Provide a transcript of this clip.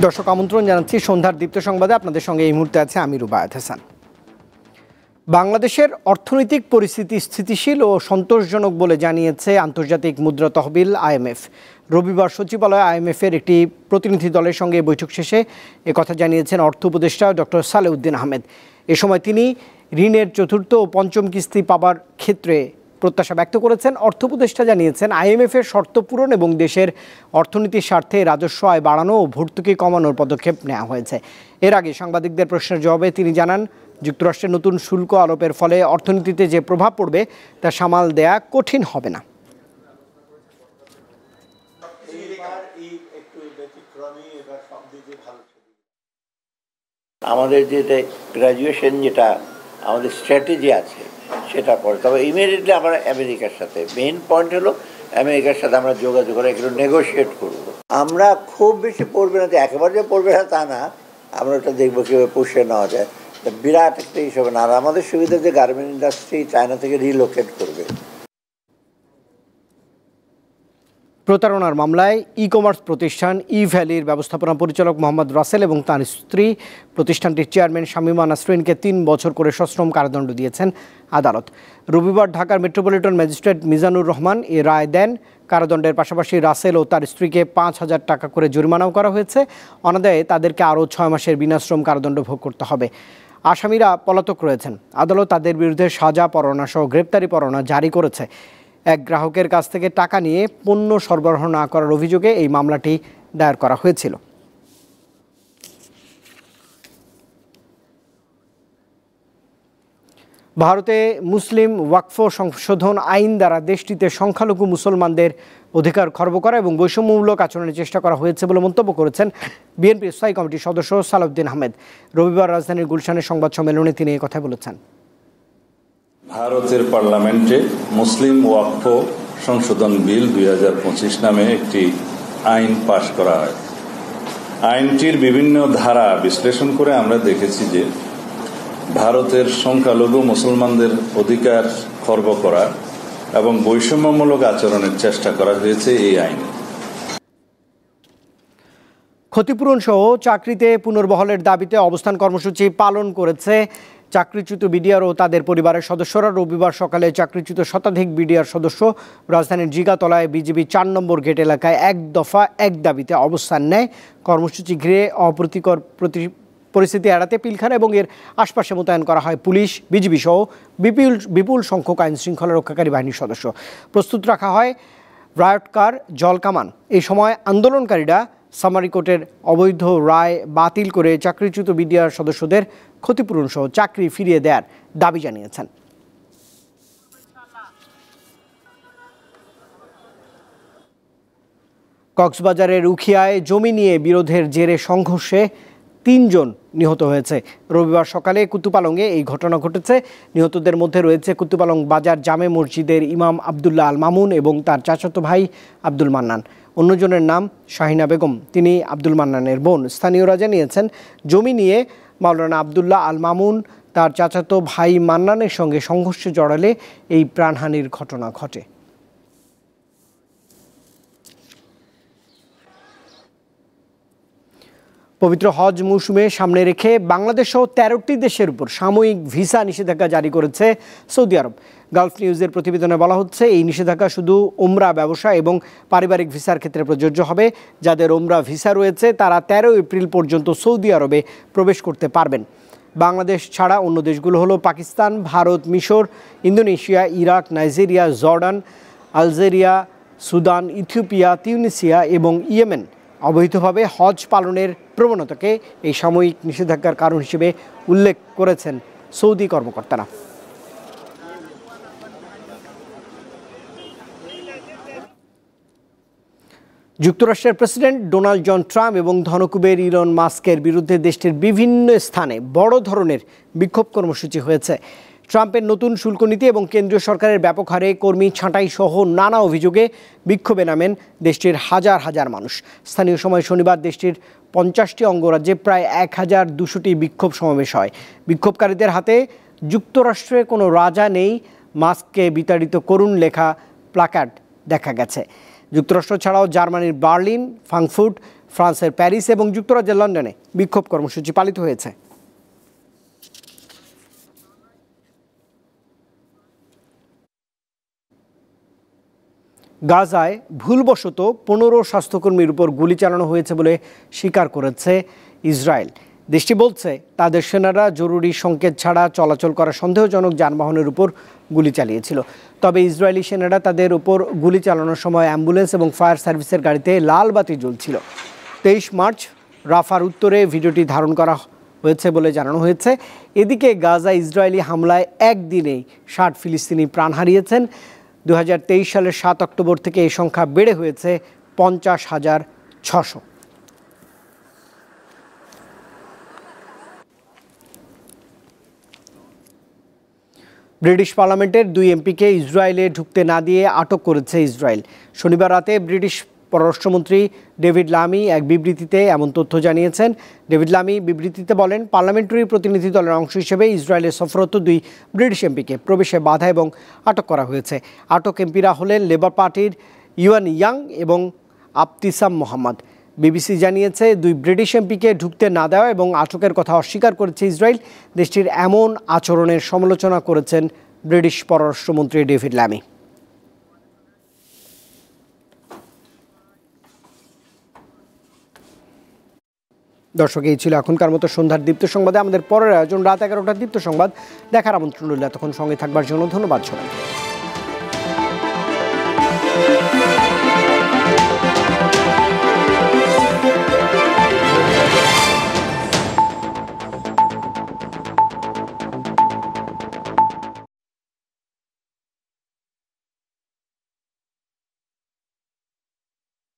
দর্শক আমন্ত্রণ জানাচ্ছি সন্ধ্যার দীপ্ত সংবাদে। আপনাদের সঙ্গে এই মুহূর্তে আছে আমি রুবায়েত হাসান। বাংলাদেশের অর্থনৈতিক পরিস্থিতি স্থিতিশীল ও সন্তোষজনক বলে জানিয়েছে আন্তর্জাতিক মুদ্রা তহবিল IMF। রবিবার সচিবালয়ে IMF-এর একটি প্রতিনিধি দলের সঙ্গে বৈঠক শেষে একথা জানিয়েছেন অর্থ উপদেষ্টা ডক্টর সালেউদ্দিন আহমেদ। এ সময় তিনি ঋণের চতুর্থ ও পঞ্চম কিস্তি পাবার ক্ষেত্রে প্রত্যাশা ব্যক্ত করেছেন। অর্থ উপদেষ্টা জানিয়েছেন IMF-এর শর্ত পূরণ এবং দেশের অর্থনীতির স্বার্থে রাজস্ব আয় বাড়ানো ও ভর্তুকি কমানোর পদক্ষেপ নেওয়া হয়েছে। এর আগে সাংবাদিকদের প্রশ্নের জবাবে তিনি জানান, যুক্তরাষ্ট্রের নতুন শুল্ক আরোপের ফলে অর্থনীতিতে যে প্রভাব পড়বে তা সামাল দেয়া কঠিন হবে না। আমাদের যেটা গ্র্যাজুয়েশন, যেটা আমাদের স্ট্র্যাটেজি আছে সেটা পড়ে, তবে ইমিডিয়েটলি আমরা আমেরিকার সাথে, মেইন পয়েন্ট হলো আমেরিকার সাথে আমরা যোগাযোগ করে একটু নেগোশিয়েট করব। আমরা খুব বেশি পড়বে না, যে একেবারে যে পড়বে না তা না, আমরা ওটা দেখবো কীভাবে পুষিয়ে নেওয়া যায়। বিরাট একটা হিসাবে না। আর আমাদের সুবিধা যে গার্মেন্ট ইন্ডাস্ট্রি চায়না থেকে রিলোকেট করবে। প্রতারণার মামলায় ই-কমার্স প্রতিষ্ঠান ই-ভ্যালির ব্যবস্থাপনা পরিচালক মোহাম্মদ রাসেল এবং তাঁর স্ত্রী প্রতিষ্ঠানটির চেয়ারম্যান শামীমা নাসরিনকে 3 বছর করে সশ্রম কারাদণ্ড দিয়েছেন আদালত। রবিবার ঢাকার মেট্রোপলিটন ম্যাজিস্ট্রেট মিজানুর রহমান এ রায় দেন। কারাদণ্ডের পাশাপাশি রাসেল ও তার স্ত্রীকে 5,000 টাকা করে জরিমানাও করা হয়েছে। অনাদায়ে তাদেরকে আরও 6 মাসের বিনাশ্রম কারাদণ্ড ভোগ করতে হবে। আসামিরা পলাতক রয়েছেন। আদালত তাদের বিরুদ্ধে সাজা পরোয়ানা সহ গ্রেপ্তারি পরোয়ানা জারি করেছে। এক গ্রাহকের কাছ থেকে টাকা নিয়ে পণ্য সরবরাহ না করার অভিযোগে এই মামলাটি দায়ের করা হয়েছিল। ভারতে মুসলিম ওয়াকফ সংশোধন আইন দ্বারা দেশটিতে সংখ্যালঘু মুসলমানদের অধিকার খর্ব করা এবং বৈষম্যমূলক আচরণের চেষ্টা করা হয়েছে বলে মন্তব্য করেছেন বিএনপির স্থায়ী কমিটির সদস্য সালাউদ্দিন আহমেদ। রবিবার রাজধানীর গুলশানের সংবাদ সম্মেলনে তিনি এই কথা বলেছেন। ভারতের পার্লামেন্টে মুসলিম ওয়াকফ সংশোধন বিল 2025 নামে একটি আইন পাশ করা হয়। আইনটির বিভিন্ন ধারা বিশ্লেষণ করে আমরা দেখেছি যে ভারতের সংখ্যালঘু মুসলমানদের অধিকার খর্ব করা এবং বৈষম্যমূলক আচরণের চেষ্টা করা হয়েছে এই আইনে। ক্ষতিপূরণ সহ চাকরিতে পুনর্বহালের দাবিতে অবস্থান কর্মসূচি পালন করেছে চাকরিচ্যুত বিডিআর ও তাদের পরিবারের সদস্যরা। রবিবার সকালে চাকরিচ্যুত শতাধিক বিডিআর সদস্য রাজধানীর জিগাতলায় বিজিবি 4 নম্বর গেট এলাকায় এক দফা এক দাবিতে অবস্থান নেয়। কর্মসূচি ঘিরে অপ্রীতিকর পরিস্থিতি এড়াতে পিলখানা এবং এর আশপাশে মোতায়েন করা হয় পুলিশ, বিজিবি সহ বিপুল সংখ্যক আইন শৃঙ্খলা রক্ষাকারী বাহিনীর সদস্য। প্রস্তুত রাখা হয় রায়ট কার, জলকামান। এই সময় আন্দোলনকারীরা সামারি কোর্টের অবৈধ রায় বাতিল করে চাকরিচ্যুত বিডিআর সদস্যদের ক্ষতিপূরণ সহ চাকরি ফিরিয়ে দেওয়ার দাবি জানিয়েছেন। কক্সবাজারের উখিয়ায় জমি নিয়ে বিরোধের জেরে সংঘর্ষে 3 জন নিহত হয়েছে। রবিবার সকালে কুতুপালংয়ে এই ঘটনা ঘটেছে। নিহতদের মধ্যে রয়েছে কুতুপালং বাজার জামে মসজিদের ইমাম আবদুল্লাহ আল মামুন এবং তার চাচাতো ভাই আব্দুল মান্নান। অন্যজনের নাম শাহিনা বেগম, তিনি আব্দুল মান্নানের বোন। স্থানীয়রা জানিয়েছেন, জমি নিয়ে মাওলানা আবদুল্লাহ আল মামুন তার চাচাতো ভাই মান্নানের সঙ্গে সংঘর্ষে জড়ালে এই প্রাণহানির ঘটনা ঘটে। পবিত্র হজ মৌসুমে সামনে রেখে বাংলাদেশ সহ 13টি দেশের উপর সাময়িক ভিসা নিষেধাজ্ঞা জারি করেছে সৌদি আরব। গালফ নিউজের প্রতিবেদনে বলা হচ্ছে, এই নিষেধাজ্ঞা শুধু ওমরা, ব্যবসা এবং পারিবারিক ভিসার ক্ষেত্রে প্রযোজ্য হবে। যাদের ওমরা ভিসা রয়েছে তারা 13 এপ্রিল পর্যন্ত সৌদি আরবে প্রবেশ করতে পারবেন। বাংলাদেশ ছাড়া অন্য দেশগুলো হলো পাকিস্তান, ভারত, মিশর, Indonesia, Iraq, Nigeria, Jordan, Algeria, Sudan, Ethiopia, Tunisia এবং ইয়েমেন। অবৈধভাবে হজ পালনের প্রবণতাকে এই সাময়িক নিষেধাজ্ঞার কারণ হিসেবে উল্লেখ করেছেন সৌদি কর্মকর্তারা। যুক্তরাষ্ট্রের প্রেসিডেন্ট ডোনাল্ড জন ট্রাম্প এবং ধনকুবের ইলন মাস্কের বিরুদ্ধে দেশটির বিভিন্ন স্থানে বড় ধরনের বিক্ষোভ কর্মসূচি হয়েছে। ট্রাম্পের নতুন শুল্ক নীতি এবং কেন্দ্রীয় সরকারের ব্যাপক হারে কর্মী ছাঁটাই সহ নানা অভিযোগে বিক্ষোভে নামেন দেশটির হাজার হাজার মানুষ। স্থানীয় সময় শনিবার দেশটির 50টি অঙ্গরাজ্যে প্রায় 1200টি বিক্ষোভ সমাবেশ হয়। বিক্ষোভকারীদের হাতে যুক্তরাষ্ট্রে কোনো রাজা নেই, মাস্ককে বিতাড়িত করুন লেখা প্লাকার্ড দেখা গেছে। যুক্তরাষ্ট্র ছাড়াও জার্মানির বার্লিন, ফ্রাঙ্কফুর্ট, ফ্রান্সের প্যারিস এবং যুক্তরাজ্যের লন্ডনে বিক্ষোভ কর্মসূচি পালিত হয়েছে। গাজায় ভুলবশত 15 স্বাস্থ্যকর্মীর উপর গুলি চালানো হয়েছে বলে স্বীকার করেছে ইসরায়েল। দেশটি বলছে তাদের সেনারা জরুরি সংকেত ছাড়া চলাচল করা সন্দেহজনক যানবাহনের উপর গুলি চালিয়েছিল। তবে ইসরায়েলি সেনারা তাদের উপর গুলি চালানোর সময় অ্যাম্বুলেন্স এবং ফায়ার সার্ভিসের গাড়িতে লাল বাতি জ্বলছিল। 23 মার্চ রাফার উত্তরে ভিডিওটি ধারণ করা হয়েছে বলে জানানো হয়েছে। এদিকে গাজা ইসরায়েলি হামলায় একদিনেই 60 ফিলিস্তিনি প্রাণ হারিয়েছেন। 2023 সালের 7 অক্টোবর থেকে এই সংখ্যা বেড়ে হয়েছে 50,600। ব্রিটিশ পার্লামেন্টের 2 এমপিকে ইসরায়েলে ঢুকতে না দিয়ে আটক করেছে ইসরায়েল। শনিবার রাতে ব্রিটিশ পররাষ্ট্রমন্ত্রী ডেভিড লামি এক বিবৃতিতে এমন তথ্য জানিয়েছেন। ডেভিড লামি বিবৃতিতে বলেন, পার্লামেন্টারি প্রতিনিধি দলের অংশ হিসেবে ইসরায়েলে সফররত 2 ব্রিটিশ এমপিকে প্রবেশে বাধা এবং আটক করা হয়েছে। আটক এমপিরা হলেন লেবার পার্টির ইউয়ান ইয়াং এবং আবতিসাম মোহাম্মদ। বিবিসি জানিয়েছে 2 ব্রিটিশ এমপিকে ঢুকতে না দেওয়া এবং আটকের কথা অস্বীকার করেছে ইসরায়েল। দেশটির এমন আচরণের সমালোচনা করেছেন ব্রিটিশ পররাষ্ট্রমন্ত্রী ডেভিড লামি। দর্শক, এই ছিল এখনকার মতো সন্ধ্যার দীপ্ত সংবাদে। আমাদের পরের আয়োজন রাত 11টার দীপ্ত সংবাদ দেখার আমন্ত্রণ রইল। এতক্ষণ সঙ্গে থাকবার জন্য ধন্যবাদ সবাইকে।